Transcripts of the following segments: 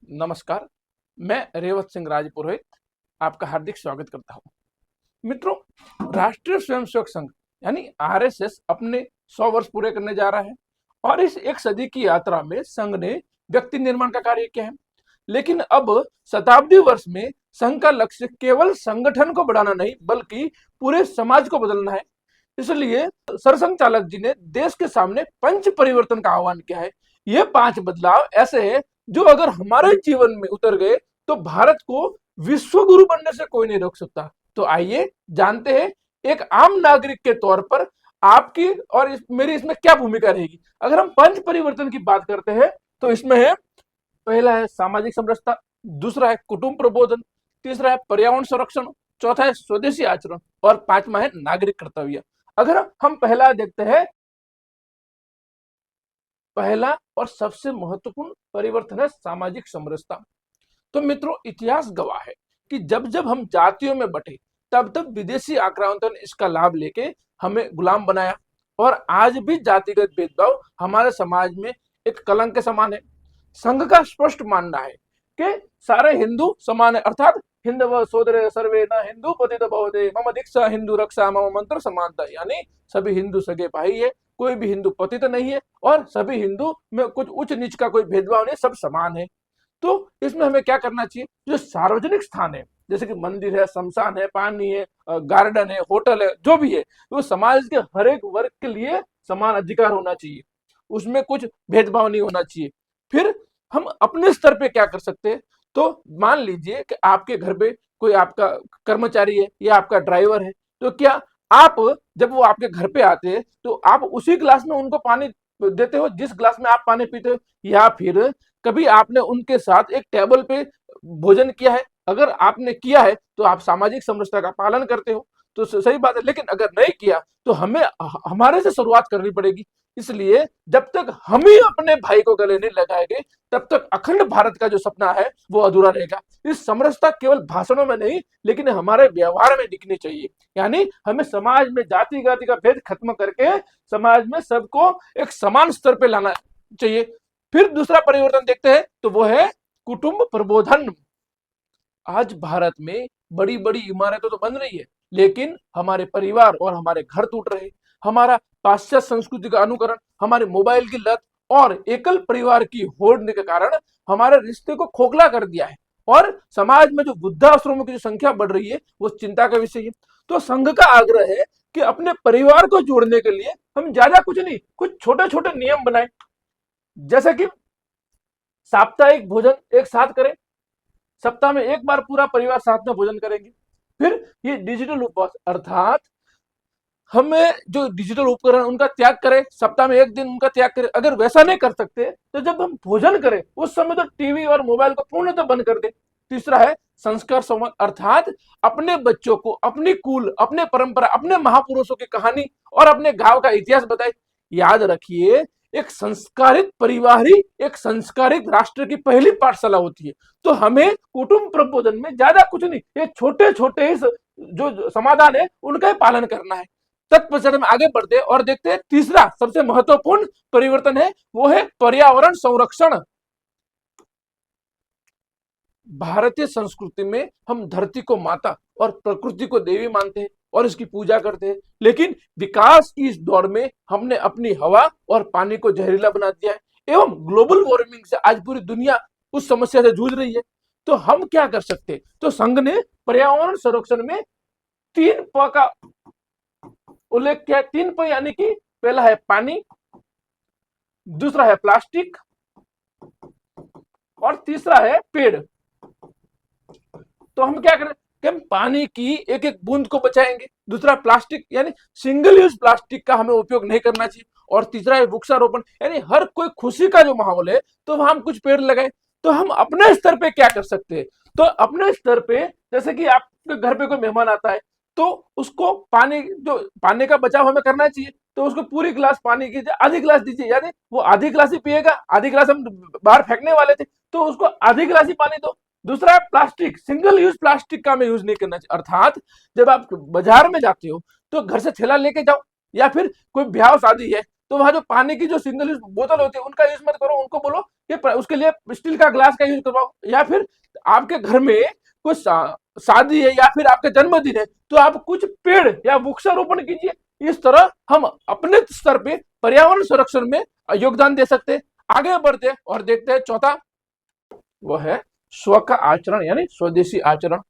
नमस्कार। मैं रेवत सिंह राजपुरोहित आपका हार्दिक स्वागत करता हूं। मित्रों, राष्ट्रीय स्वयंसेवक संघ यानी आरएसएस अपने 100 वर्ष पूरे करने जा रहा है और इस एक सदी की यात्रा में संघ ने व्यक्ति निर्माण का कार्य किया है। लेकिन अब शताब्दी वर्ष में संघ का लक्ष्य केवल संगठन को बढ़ाना नहीं बल्कि पूरे समाज को बदलना है। इसलिए सरसंघ चालक जी ने देश के सामने पंच परिवर्तन का आह्वान किया है। ये 5 बदलाव ऐसे हैं जो अगर हमारे जीवन में उतर गए तो भारत को विश्व गुरु बनने से कोई नहीं रोक सकता। तो आइए जानते हैं एक आम नागरिक के तौर पर आपकी और मेरी इसमें क्या भूमिका रहेगी। अगर हम पंच परिवर्तन की बात करते हैं तो इसमें है, पहला है सामाजिक समरसता, दूसरा है कुटुंब प्रबोधन, तीसरा है पर्यावरण संरक्षण, चौथा है स्वदेशी आचरण और पांचवा है नागरिक कर्तव्य। अगर हम पहला देखते हैं, पहला और सबसे महत्वपूर्ण परिवर्तन है सामाजिक समरसता। तो मित्रों, इतिहास गवाह है कि जब जब हम जातियों में बंटे तब तब विदेशी आक्रांतों ने इसका लाभ लेके हमें गुलाम बनाया और आज भी जातिगत भेदभाव हमारे समाज में एक कलंक के समान है। संघ का स्पष्ट मानना है कि सारे हिंदू समान है, अर्थात हिंदव सोदरे सर्वे न हिंदू पतित बहुते मम दीक्षा हिंदू रक्षा मम मंत्र समानता, यानी सभी हिंदू सगे भाई है, कोई भी हिंदू पतित नहीं है और सभी हिंदू में कुछ उच्च नीच का कोई भेदभाव नहीं, सब समान है। तो इसमें हमें क्या करना चाहिए, जो सार्वजनिक स्थान है जैसे कि मंदिर है, शमशान है, पानी है, गार्डन है, होटल है, जो भी है, वो समाज के हर एक वर्ग के लिए समान अधिकार होना चाहिए, उसमें कुछ भेदभाव नहीं होना चाहिए। फिर हम अपने स्तर पे क्या कर सकते हैं, तो मान लीजिए कि आपके घर पे कोई आपका कर्मचारी है या आपका ड्राइवर है, तो क्या आप जब वो आपके घर पे आते हैं तो आप उसी गिलास में उनको पानी देते हो जिस गिलास में आप पानी पीते हो, या फिर कभी आपने उनके साथ एक टेबल पे भोजन किया है? अगर आपने किया है तो आप सामाजिक समरसता का पालन करते हो, तो सही बात है। लेकिन अगर नहीं किया तो हमें हमारे से शुरुआत करनी पड़ेगी। इसलिए जब तक हम ही अपने भाई को गले नहीं लगाएंगे तब तक अखंड भारत का जो सपना है वो अधूरा रहेगा। इस समरसता केवल भाषणों में नहीं लेकिन हमारे व्यवहार में दिखनी चाहिए, यानी हमें समाज में जाति जाति का भेद खत्म करके समाज में सबको एक समान स्तर पे लाना चाहिए। फिर दूसरा परिवर्तन देखते हैं तो वो है कुटुंब प्रबोधन। आज भारत में बड़ी बड़ी इमारतें तो बन रही है लेकिन हमारे परिवार और हमारे घर टूट रहे। हमारा पाश्चात्य संस्कृति का अनुकरण, हमारे मोबाइल की लत और एकल परिवार की होड़ के कारण हमारे रिश्ते को खोखला कर दिया है और समाज में जो वृद्धाश्रमों की जो संख्या बढ़ रही है वो चिंता का विषय है। तो संघ का आग्रह है कि अपने परिवार को जोड़ने के लिए हम ज्यादा कुछ नहीं, कुछ छोटे छोटे नियम बनाए, जैसे कि साप्ताहिक भोजन एक साथ करें, सप्ताह में एक बार पूरा परिवार साथ में भोजन करेंगे। फिर ये डिजिटल उपवास, अर्थात हमें जो डिजिटल उपकरण उनका त्याग करें, सप्ताह में एक दिन उनका त्याग करें। अगर वैसा नहीं कर सकते तो जब हम भोजन करें उस समय तो टीवी और मोबाइल को पूर्णतः बंद कर दें। तीसरा है संस्कार संवाद, अर्थात अपने बच्चों को अपनी कुल, अपने परंपरा, अपने महापुरुषों की कहानी और अपने गांव का इतिहास बताए। याद रखिए, एक संस्कारित परिवार ही एक संस्कारित राष्ट्र की पहली पाठशाला होती है। तो हमें कुटुंब प्रबोधन में ज्यादा कुछ नहीं, ये छोटे छोटे जो समाधान है उनका ही पालन करना है। तत्पश्चात हम आगे बढ़ते और देखते हैं तीसरा सबसे महत्वपूर्ण परिवर्तन है, वो है पर्यावरण संरक्षण। भारतीय संस्कृति में हम धरती को माता और प्रकृति को देवी मानते हैं और इसकी पूजा करते हैं, लेकिन विकास की इस दौड़ में हमने अपनी हवा और पानी को जहरीला बना दिया है एवं ग्लोबल वार्मिंग से आज पूरी दुनिया उस समस्या से जूझ रही है। तो हम क्या कर सकते हैं, तो संघ ने पर्यावरण संरक्षण में 3 प का उल्लेख किया। 3 प यानी कि पहला है पानी, दूसरा है प्लास्टिक और तीसरा है पेड़। तो हम क्या करें कि हम पानी की एक एक बूंद को बचाएंगे, दूसरा प्लास्टिक यानी सिंगल यूज प्लास्टिक का हमें उपयोग नहीं करना चाहिए, और तीसरा है वृक्षारोपण, यानी हर कोई खुशी का जो माहौल है तो वहां हम कुछ पेड़ लगाए। तो हम अपने स्तर पे क्या कर सकते हैं, तो अपने स्तर पे जैसे कि आपके घर पे कोई मेहमान आता है तो उसको पानी, जो पानी का बचाव हमें करना चाहिए, तो उसको पूरी गिलास पानी की आधी गिलास दीजिए, यानी वो आधी गिलास ही पिएगा, आधी गिलास हम बाहर फेंकने वाले थे तो उसको आधी गिलास ही पानी दो। दूसरा है प्लास्टिक, सिंगल यूज प्लास्टिक का हमें यूज नहीं करना चाहिए, अर्थात जब आप बाजार में जाते हो तो घर से थैला लेके जाओ, या फिर कोई ब्याह शादी है तो वहां जो पानी की जो सिंगल यूज बोतल होती है उनका यूज मत करो, उनको बोलो उसके लिए स्टील का ग्लास का यूज करवाओ, या फिर आपके घर में कोई शादी है या फिर आपका जन्मदिन है तो आप कुछ पेड़ या वृक्षारोपण कीजिए। इस तरह हम अपने स्तर पे पर्यावरण संरक्षण में योगदान दे सकते हैं। आगे बढ़ते हैं और देखते हैं चौथा, वो है स्व का आचरण यानी स्वदेशी आचरण।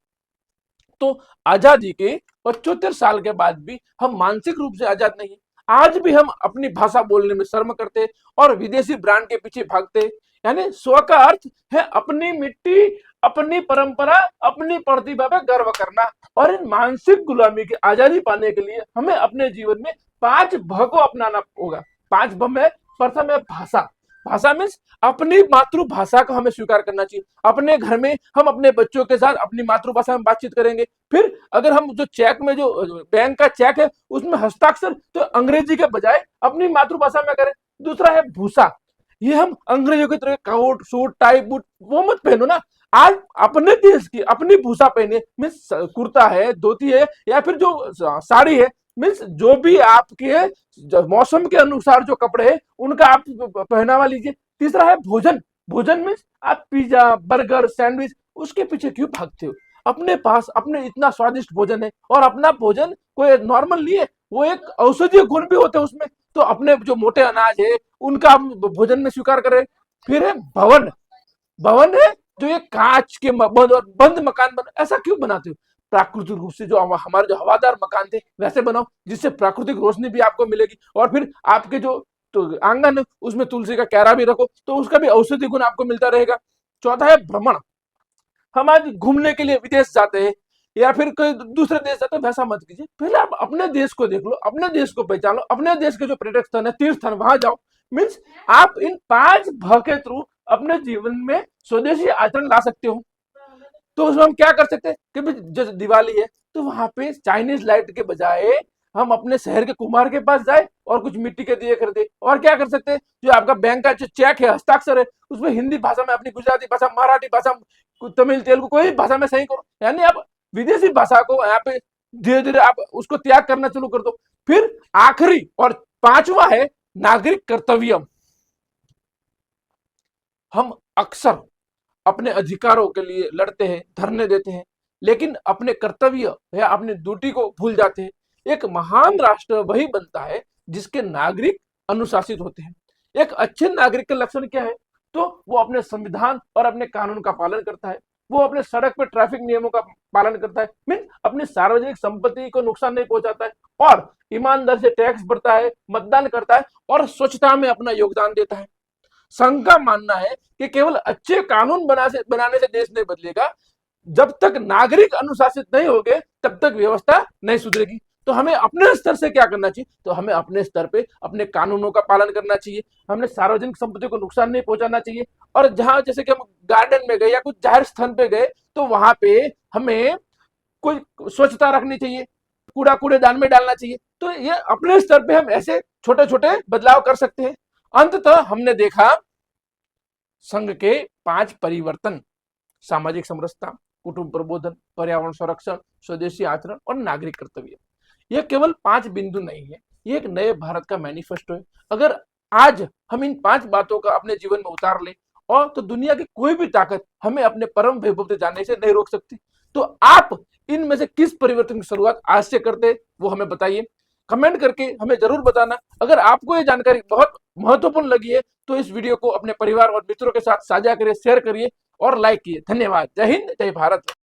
तो आजादी के 75 साल के बाद भी हम मानसिक रूप से आजाद नहीं है। आज भी हम अपनी भाषा बोलने में शर्म करते और विदेशी ब्रांड के पीछे भागते। यानी स्व का अर्थ है अपनी मिट्टी, अपनी परंपरा, अपनी प्रतिभा पे गर्व करना। और इन मानसिक गुलामी की आजादी पाने के लिए हमें अपने जीवन में 5 भ को अपनाना होगा। 5 भ में प्रथम है भाषा। भाषा मीन्स अपनी मातृभाषा को हमें स्वीकार करना चाहिए। अपने घर में हम अपने बच्चों के साथ अपनी मातृभाषा में बातचीत करेंगे। फिर अगर हम जो चेक में जो बैंक का चेक है उसमें हस्ताक्षर तो अंग्रेजी के बजाय अपनी मातृभाषा में करें। दूसरा है भूषा। ये हम अंग्रेजों की तरह कोट सूट टाई बूट वो मत पहनो ना। आज अपने देश की अपनी भूषा पहने, मीन्स कुर्ता है, धोती है या फिर जो साड़ी है, मीन्स जो भी आपके मौसम के अनुसार जो कपड़े हैं उनका आप पहनावा लीजिए। तीसरा है भोजन। भोजन मीन्स आप पिज्जा, बर्गर, सैंडविच उसके पीछे क्यों भागते हो? अपने पास अपने इतना स्वादिष्ट भोजन है और अपना भोजन कोई नॉर्मल नहीं है, वो एक औषधीय गुण भी होते हैं उसमें। तो अपने जो मोटे अनाज है उनका हम भोजन में स्वीकार करें। फिर है भवन। भवन है जो ये कांच के बंद मकान ऐसा क्यों बनाते हो? प्राकृतिक रूप से जो हमारे जो हवादार मकान थे वैसे बनाओ जिससे प्राकृतिक रोशनी भी आपको मिलेगी। और फिर आपके जो तो आंगन है उसमें तुलसी का क्यारा भी रखो तो उसका भी औषधि गुण आपको मिलता रहेगा। चौथा है भ्रमण। हम आज घूमने के लिए विदेश जाते हैं या फिर कोई दूसरे देश जाते हैं, वैसा मत कीजिए। पहले आप अपने देश को देख लो, अपने देश को पहचान लो, अपने देश के जो पर्यटक स्थल है, तीर्थ स्थान, वहां जाओ। मीन्स आप इन 5 भ के थ्रू अपने जीवन में स्वदेशी आचरण ला सकते हो। तो उसमें हम क्या कर सकते हैं कि जैसे दिवाली है तो वहां पे चाइनीज लाइट के बजाय हम अपने शहर के कुम्हार के पास जाए और कुछ मिट्टी के दिए खरीदे। और क्या कर सकते हैं, जो आपका बैंक का जो चेक है, हस्ताक्षर है, उसमें हिंदी भाषा में, अपनी गुजराती भाषा, मराठी भाषा, तमिल, तेलुगु कोई भाषा में सही करो। यानी आप विदेशी भाषा को यहाँ पे धीरे धीरे आप उसको त्याग करना शुरू कर दो। फिर आखिरी और 5वां है नागरिक कर्तव्य। हम अक्सर अपने अधिकारों के लिए लड़ते हैं, धरने देते हैं, लेकिन अपने कर्तव्य या अपनी ड्यूटी को भूल जाते हैं। एक महान राष्ट्र वही बनता है जिसके नागरिक अनुशासित होते हैं। एक अच्छे नागरिक के लक्षण क्या है? तो वो अपने संविधान और अपने कानून का पालन करता है, वो अपने सड़क पर ट्रैफिक नियमों का पालन करता है, मीन अपनी सार्वजनिक संपत्ति को नुकसान नहीं पहुंचाता है, और ईमानदारी से टैक्स भरता है, मतदान करता है और स्वच्छता में अपना योगदान देता है। संघ का मानना है कि केवल अच्छे कानून बनाने से देश नहीं बदलेगा, जब तक नागरिक अनुशासित नहीं होंगे तब तक व्यवस्था नहीं सुधरेगी। तो हमें अपने स्तर से क्या करना चाहिए? तो हमें अपने स्तर पे अपने कानूनों का पालन करना चाहिए, हमने सार्वजनिक संपत्ति को नुकसान नहीं पहुंचाना चाहिए। और जहां जैसे कि हम गार्डन में गए या कुछ जाहिर स्थान पे गए तो वहां पे हमें कोई स्वच्छता रखनी चाहिए, कूड़ा कूड़ेदान में डालना चाहिए। तो ये अपने स्तर पे हम ऐसे छोटे छोटे बदलाव कर सकते हैं। अंततः हमने देखा संघ के 5 परिवर्तन: सामाजिक समरसता, कुटुंब प्रबोधन, पर्यावरण संरक्षण, स्वदेशी आचरण और नागरिक कर्तव्य। यह केवल 5 बिंदु नहीं है, ये एक नए भारत का मैनिफेस्टो है। अगर आज हम इन 5 बातों का अपने जीवन में उतार लें और तो दुनिया की कोई भी ताकत हमें अपने परम वैभव से जाने से नहीं रोक सकती। तो आप इनमें से किस परिवर्तन की शुरुआत आज से करते वो हमें बताइए, कमेंट करके हमें जरूर बताना। अगर आपको ये जानकारी बहुत महत्वपूर्ण लगी है तो इस वीडियो को अपने परिवार और मित्रों के साथ साझा करिए, शेयर करिए और लाइक कीजिए। धन्यवाद। जय हिंद, जय भारत।